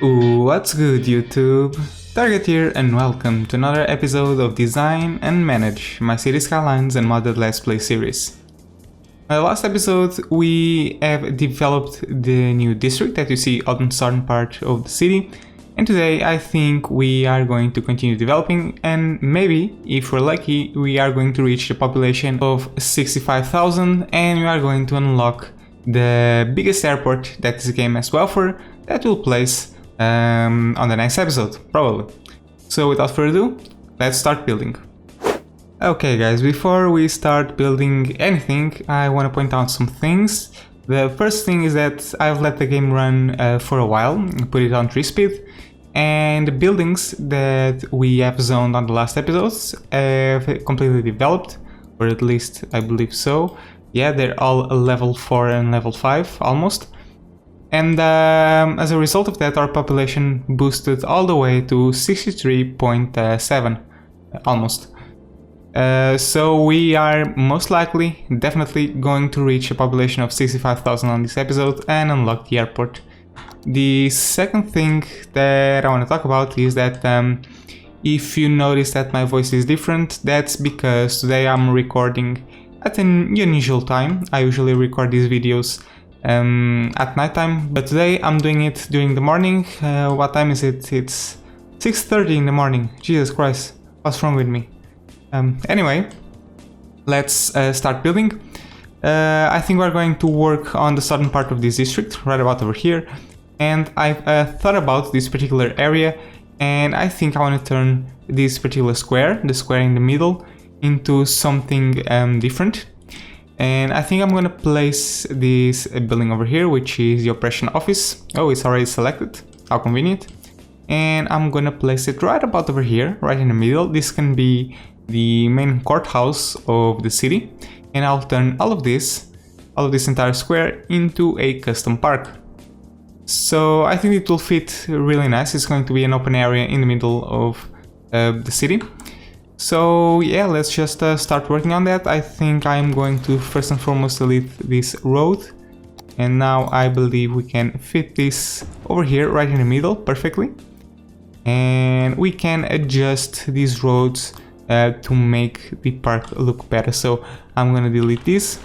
What's good, YouTube? Target here and welcome to another episode of Design and Manage my city Skylines and Modded Let's Play series. In the last episode we have developed the new district that you see on the southern part of the city, and today I think we are going to continue developing, and maybe, if we're lucky, we are going to reach the population of 65,000 and we are going to unlock the biggest airport that this game has to offer that will place on the next episode, probably. So without further ado, let's start building. Okay guys, before we start building anything, I want to point out some things. The first thing is that I've let the game run for a while, put it on 3 speed, and the buildings that we have zoned on the last episodes have completely developed, or at least I believe so. Yeah, they're all level 4 and level 5 almost. And as a result of that, our population boosted all the way to 63.7, almost. So we are most likely, definitely going to reach a population of 65,000 on this episode and unlock the airport. The second thing that I want to talk about is that if you notice that my voice is different, that's because today I'm recording at an unusual time. I usually record these videos at nighttime, but today I'm doing it during the morning. What time is it? It's 6:30 in the morning. Jesus Christ, what's wrong with me? Anyway, let's start building. I think we're going to work on the southern part of this district, right about over here, and I've thought about this particular area, and I think I want to turn this particular square, the square in the middle, into something different. And I think I'm gonna place this building over here, which is the operation office. Oh, it's already selected, how convenient. And I'm gonna place it right about over here, right in the middle. This can be the main courthouse of the city, and I'll turn all of this entire square into a custom park. So I think it will fit really nice. It's going to be an open area in the middle of the city. So yeah, let's just start working on that. I think I'm going to first and foremost delete this road, and now I believe we can fit this over here right in the middle perfectly, and we can adjust these roads to make the park look better. So I'm gonna delete this,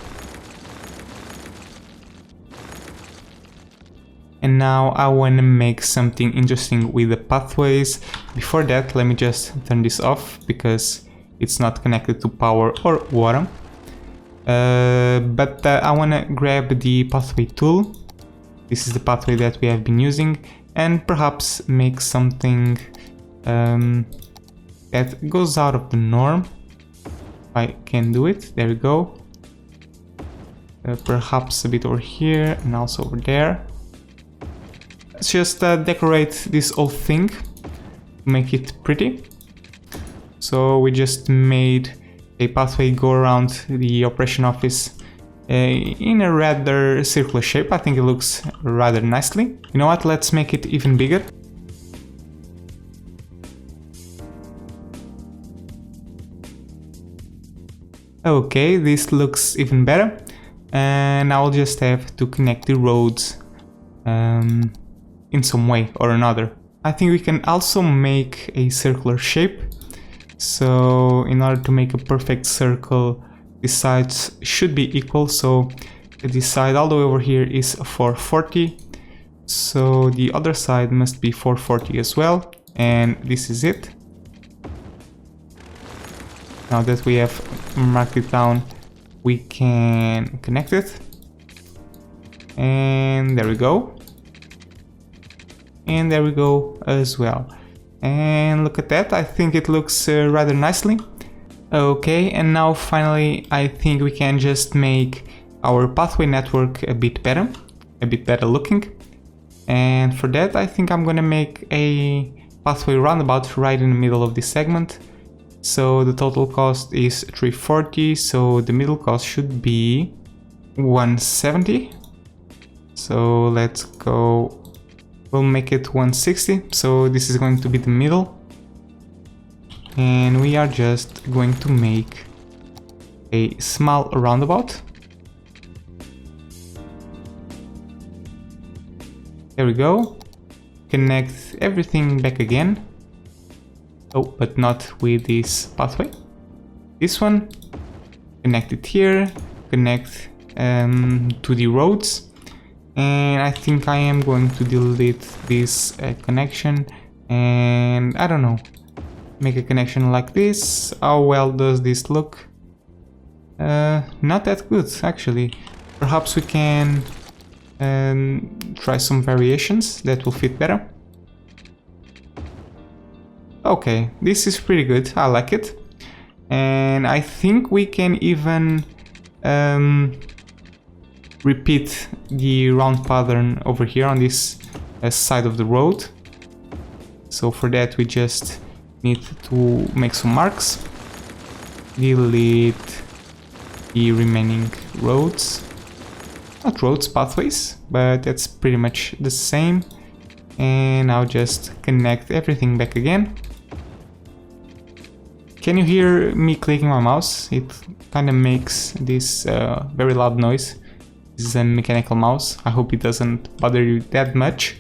and now I want to make something interesting with the pathways. Before that, let me just turn this off because it's not connected to power or water. But I want to grab the pathway tool. This is the pathway that we have been using, and perhaps make something that goes out of the norm. I can do it. There we go. Perhaps a bit over here and also over there. Let's just decorate this whole thing, make it pretty. So we just made a pathway go around the operation office in a rather circular shape. I think it looks rather nicely. You know what, let's make it even bigger. Okay, this looks even better, and I'll just have to connect the roads in some way or another. I think we can also make a circular shape. So in order to make a perfect circle, the sides should be equal. So this side all the way over here is 440. So the other side must be 440 as well. And this is it. Now that we have marked it down, we can connect it. And there we go. And there we go as well. And look at that, I think it looks rather nicely. Okay, and now finally I think we can just make our pathway network a bit better looking. And for that I think I'm gonna make a pathway roundabout right in the middle of this segment. So the total cost is 340, so the middle cost should be 170. So let's go. We'll make it 160, so this is going to be the middle, and we are just going to make a small roundabout. There we go. connect everything back again. Oh, but not with this pathway. This one, connect it here, connect to the roads. And I think I am going to delete this connection and I don't know, make a connection like this. How well does this look? Not that good actually. Perhaps we can try some variations that will fit better. Okay, this is pretty good, I like it. And I think we can even repeat the round pattern over here on this side of the road. So for that we just need to make some marks, delete the remaining roads, not roads, pathways, but that's pretty much the same. And now just connect everything back again. Can you hear me clicking my mouse? It kind of makes this very loud noise. This is a mechanical mouse. I hope it doesn't bother you that much.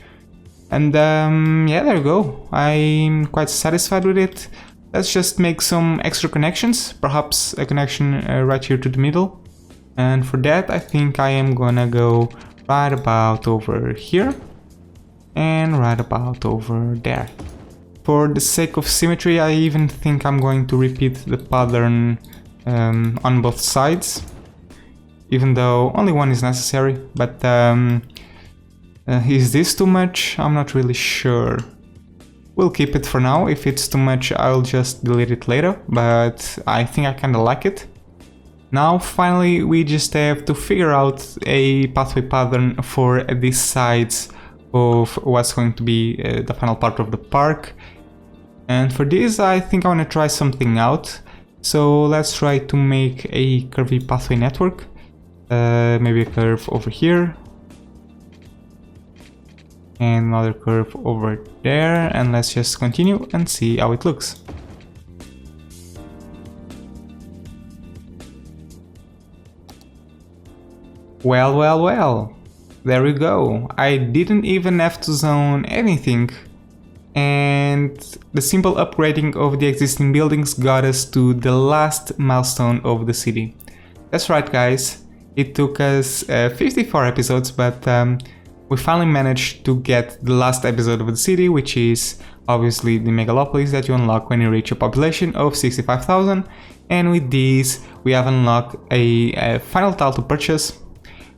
And yeah, there you go. I'm quite satisfied with it. Let's just make some extra connections. Perhaps a connection right here to the middle. And for that, I think I am gonna go right about over here. And right about over there. For the sake of symmetry, I even think I'm going to repeat the pattern on both sides. Even though only one is necessary, but is this too much? I'm not really sure. We'll keep it for now. If it's too much, I'll just delete it later, but I think I kinda like it. Now finally we just have to figure out a pathway pattern for these sides of what's going to be the final part of the park. And for this I think I want to try something out. So let's try to make a curvy pathway network. Maybe a curve over here. And another curve over there. And let's just continue and see how it looks. Well, well, well. There we go. I didn't even have to zone anything. And the simple upgrading of the existing buildings got us to the last milestone of the city. That's right, guys. It took us 54 episodes, but we finally managed to get the last episode of the city, which is obviously the megalopolis that you unlock when you reach a population of 65,000. And with this, we have unlocked a final tile to purchase.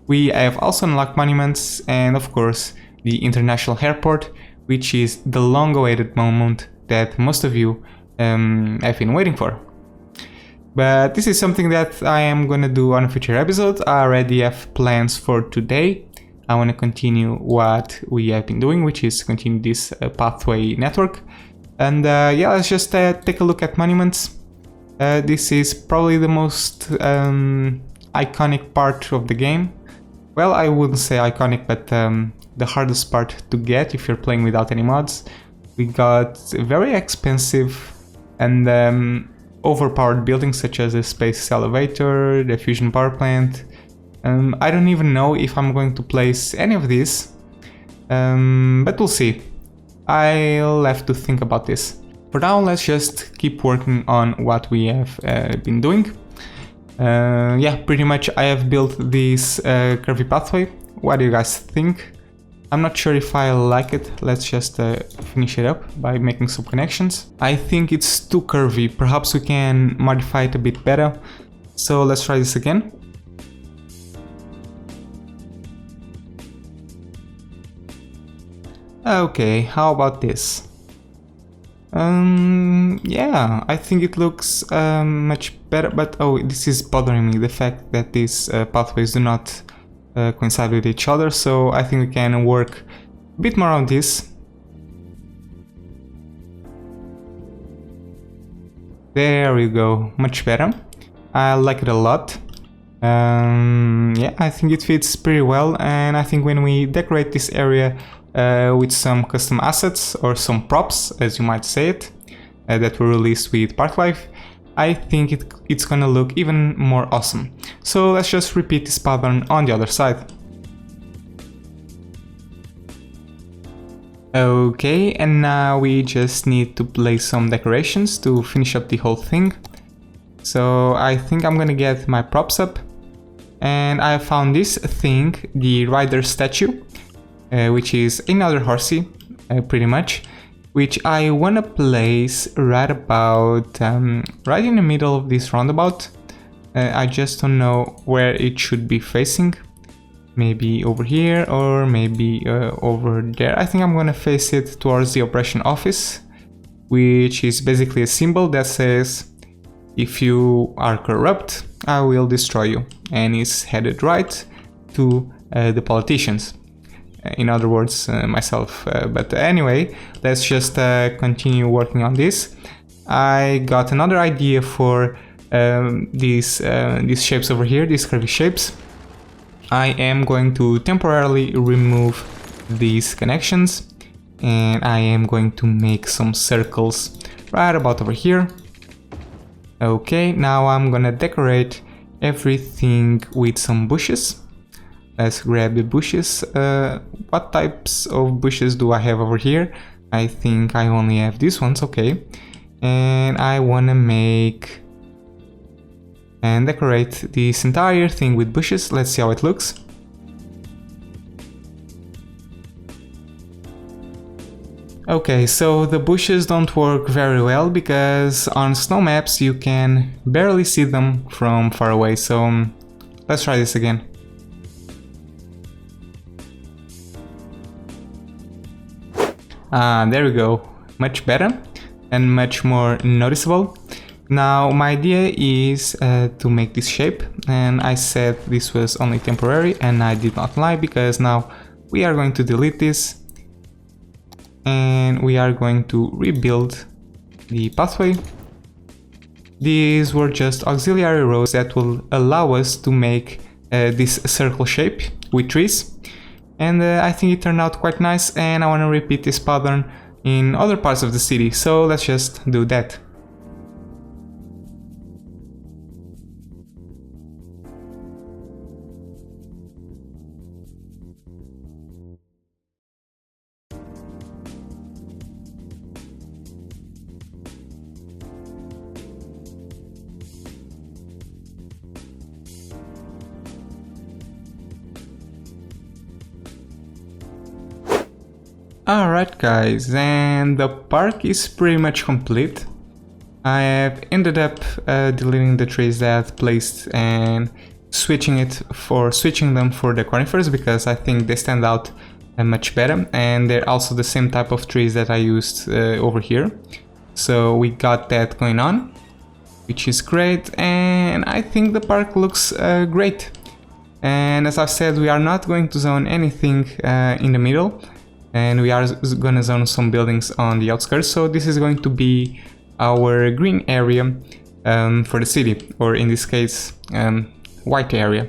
We have also unlocked monuments and of course the international airport, which is the long-awaited moment that most of you have been waiting for. But this is something that I am gonna do on a future episode. I already have plans for today. I want to continue what we have been doing, which is continue this pathway network. And yeah, let's just take a look at monuments. This is probably the most iconic part of the game. Well, I wouldn't say iconic, but the hardest part to get if you're playing without any mods. We got very expensive and overpowered buildings such as the space elevator, the fusion power plant. I don't even know if I'm going to place any of these, but we'll see. I'll have to think about this. For now, let's just keep working on what we have been doing. Yeah, pretty much I have built this curvy pathway. What do you guys think? I'm not sure if I like it. Let's just finish it up by making some connections. I think it's too curvy. Perhaps we can modify it a bit better. So let's try this again. Okay, how about this? Yeah, I think it looks much better, but oh, this is bothering me, the fact that these pathways do not coincide with each other, so I think we can work a bit more on this. There we go, much better. I like it a lot. Yeah, I think it fits pretty well, and I think when we decorate this area with some custom assets or some props, as you might say it, that were released with Parklife, I think it's gonna look even more awesome. So let's just repeat this pattern on the other side. Okay, and now we just need to place some decorations to finish up the whole thing. So I think I'm gonna get my props up, and I found this thing, the rider statue, which is another horsey, pretty much, which I wanna place right about, right in the middle of this roundabout. I just don't know where it should be facing. Maybe over here or maybe over there. I think I'm gonna face it towards the operation office, which is basically a symbol that says, if you are corrupt, I will destroy you, and it's headed right to the politicians. In other words, myself. But anyway, let's just continue working on this. I got another idea for these shapes over here, these curvy shapes. I am going to temporarily remove these connections, and I am going to make some circles right about over here. Okay, now I'm gonna decorate everything with some bushes. Let's grab the bushes. What types of bushes do I have over here? I think I only have these ones, okay. And I wanna make and decorate this entire thing with bushes. Let's see how it looks. Okay, so the bushes don't work very well because on snow maps you can barely see them from far away, so let's try this again. There we go, much better and much more noticeable. Now my idea is to make this shape, and I said this was only temporary, and I did not lie, because now we are going to delete this and we are going to rebuild the pathway. These were just auxiliary rows that will allow us to make this circle shape with trees, and I think it turned out quite nice, and I want to repeat this pattern in other parts of the city, so let's just do that. Alright guys, and the park is pretty much complete. I have ended up deleting the trees that I've placed and switching them for the conifers, because I think they stand out much better, and they're also the same type of trees that I used over here. So we got that going on, which is great, and I think the park looks great. And as I've said, we are not going to zone anything in the middle, and we are gonna zone some buildings on the outskirts, so this is going to be our green area for the city, or in this case white area,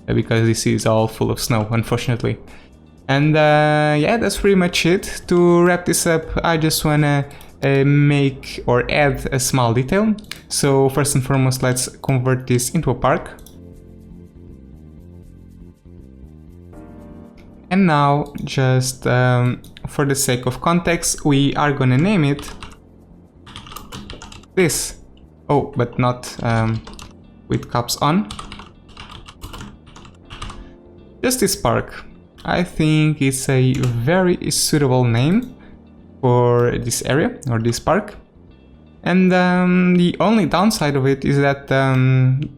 because this is all full of snow, unfortunately. And yeah, that's pretty much it. To wrap this up, I just wanna make or add a small detail. So first and foremost, let's convert this into a park. And now, just for the sake of context, we are gonna name it this. Oh, but not with caps on. Just this park. I think it's a very suitable name for this area, or this park. And the only downside of it is that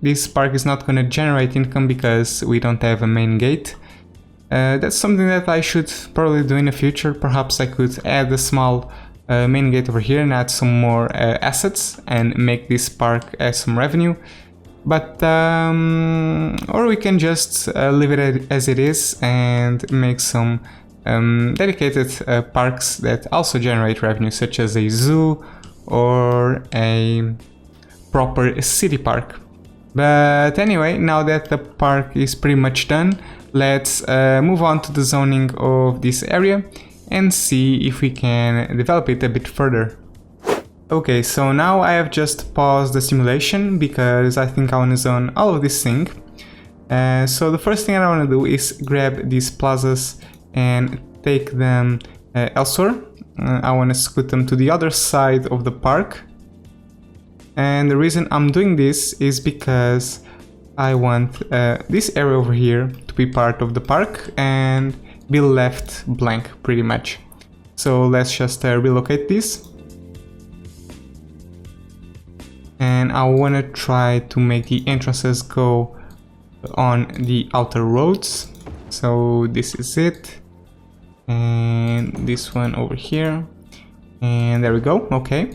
this park is not gonna generate income because we don't have a main gate. That's something that I should probably do in the future. Perhaps I could add a small main gate over here and add some more assets and make this park add some revenue. But or we can just leave it as it is and make some dedicated parks that also generate revenue, such as a zoo or a proper city park. But anyway, now that the park is pretty much done, let's move on to the zoning of this area and see if we can develop it a bit further. Okay, so now I have just paused the simulation because I think I want to zone all of this thing. So the first thing I want to do is grab these plazas and take them elsewhere. I want to scoot them to the other side of the park. And the reason I'm doing this is because I want this area over here to be part of the park and be left blank pretty much. So let's just relocate this. And I want to try to make the entrances go on the outer roads. So this is it. And this one over here. And there we go. Okay.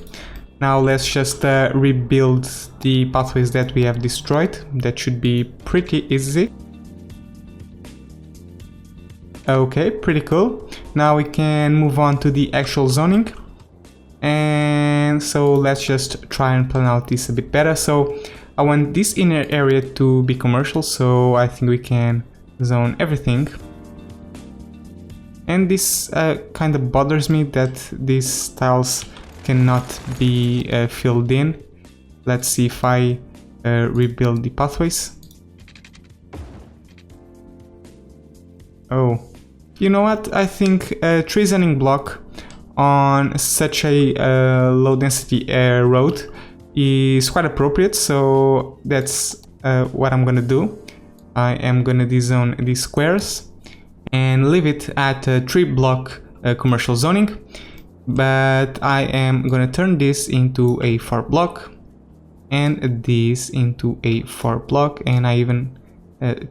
Now let's just rebuild the pathways that we have destroyed. That should be pretty easy. Okay, pretty cool. Now we can move on to the actual zoning. And so let's just try and plan out this a bit better. So I want this inner area to be commercial, so I think we can zone everything. And this kind of bothers me that these tiles cannot be filled in. Let's see if I rebuild the pathways. Oh, you know what? I think a tree zoning block on such a low density road is quite appropriate, so that's what I'm gonna do. I am gonna dezone these squares and leave it at a 3-block commercial zoning, but I am gonna turn this into a 4-block and this into a 4-block, and I even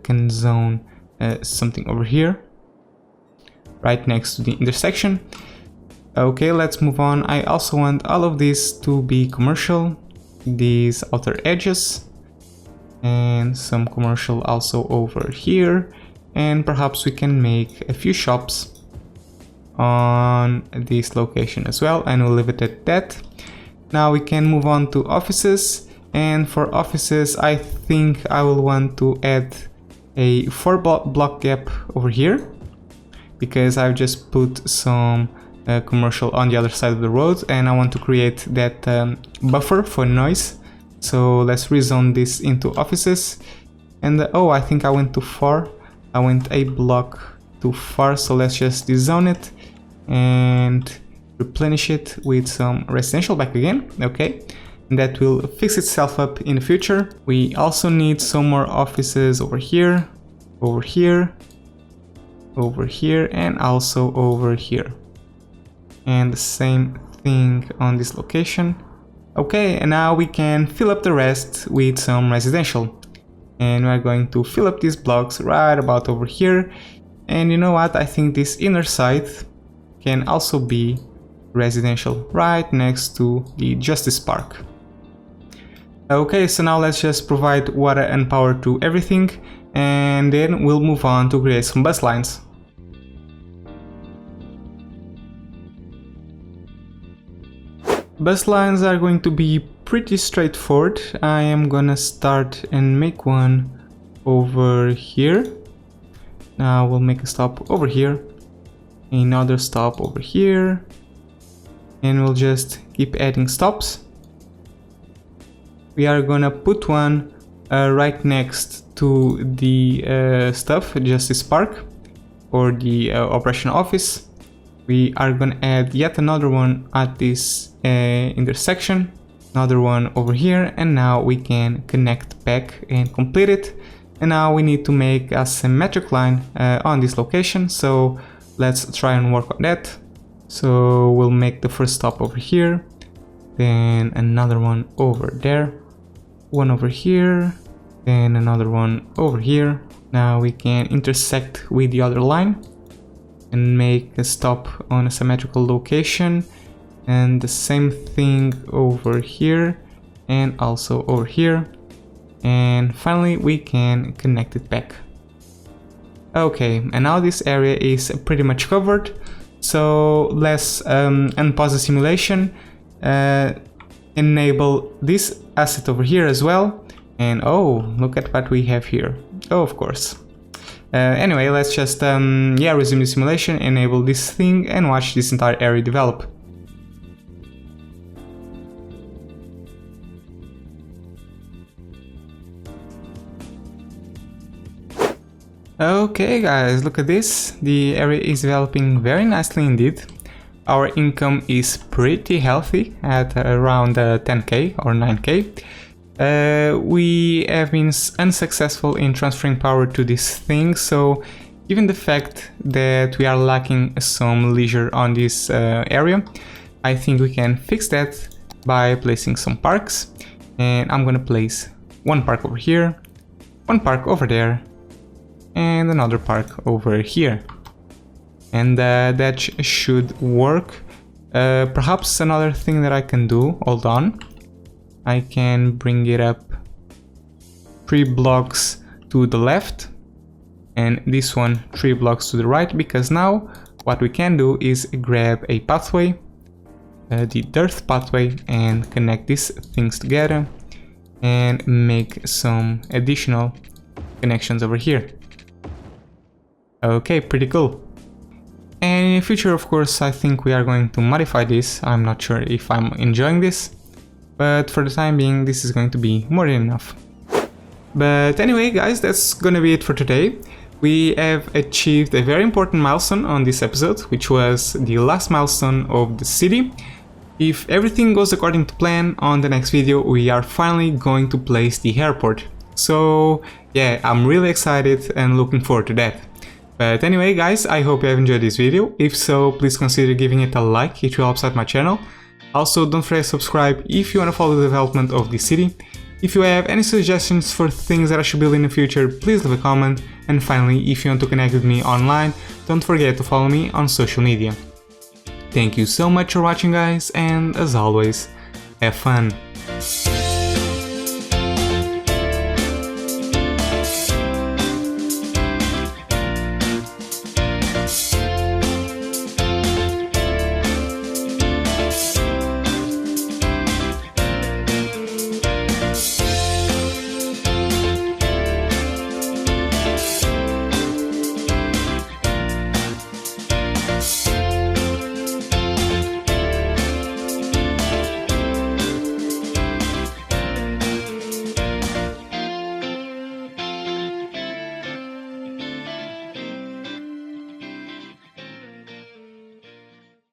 can zone something over here right next to the intersection. Okay, let's move on. I also want all of this to be commercial, these outer edges, and some commercial also over here, and perhaps we can make a few shops on this location as well, and we'll leave it at that. Now we can move on to offices, and for offices I think I will want to add a 4-block gap over here, because I've just put some commercial on the other side of the road, and I want to create that buffer for noise. So let's rezone this into offices. And oh, I think I went too far. I went a block too far, so let's just dezone it and replenish it with some residential back again. Okay, and that will fix itself up in the future. We also need some more offices over here, over here, over here, and also over here. And the same thing on this location. Okay, and now we can fill up the rest with some residential. And we're going to fill up these blocks right about over here. And you know what? I think this inner side can also be residential right next to the Justice Park. Okay, so now let's just provide water and power to everything, and then we'll move on to create some bus lines. Bus lines are going to be pretty straightforward. I am gonna start and make one over here. Now we'll make a stop over here, another stop over here, and we'll just keep adding stops. We are gonna put one right next to the stuff, Justice Park, or the operation office. We are gonna add yet another one at this intersection, another one over here, and now we can connect back and complete it. And now we need to make a symmetric line on this location, so let's try and work on that. So we'll make the first stop over here, then another one over there, one over here, then another one over here. Now we can intersect with the other line and make a stop on a symmetrical location, and the same thing over here and also over here, and finally we can connect it back. Okay, and now this area is pretty much covered, so let's unpause the simulation, enable this asset over here as well, and oh, look at what we have here. Oh, of course. Anyway, let's just resume the simulation, enable this thing, and watch this entire area develop. Okay guys, look at this. The area is developing very nicely indeed. our income is pretty healthy at around 10k or 9k. We have been unsuccessful in transferring power to this thing, so given the fact that we are lacking some leisure on this area, I think we can fix that by placing some parks. And I'm gonna place one park over here, one park over there, and another park over here. And that should work. Perhaps another thing that I can do, hold on, I can bring it up 3 blocks to the left and this one 3 blocks to the right, because now what we can do is grab a pathway, the dirt pathway, and connect these things together and make some additional connections over here. Okay, pretty cool. And in the future, of course, I think we are going to modify this. I'm not sure if I'm enjoying this, but for the time being, this is going to be more than enough. But anyway, guys, that's gonna be it for today. We have achieved a very important milestone on this episode, which was the last milestone of the city. If everything goes according to plan, on the next video we are finally going to place the airport. So yeah, I'm really excited and looking forward to that. But anyway, guys, I hope you have enjoyed this video. If so, please consider giving it a like, it will help out my channel. Also, don't forget to subscribe if you want to follow the development of this city. If you have any suggestions for things that I should build in the future, please leave a comment. And finally, if you want to connect with me online, don't forget to follow me on social media. Thank you so much for watching, guys, and as always, have fun!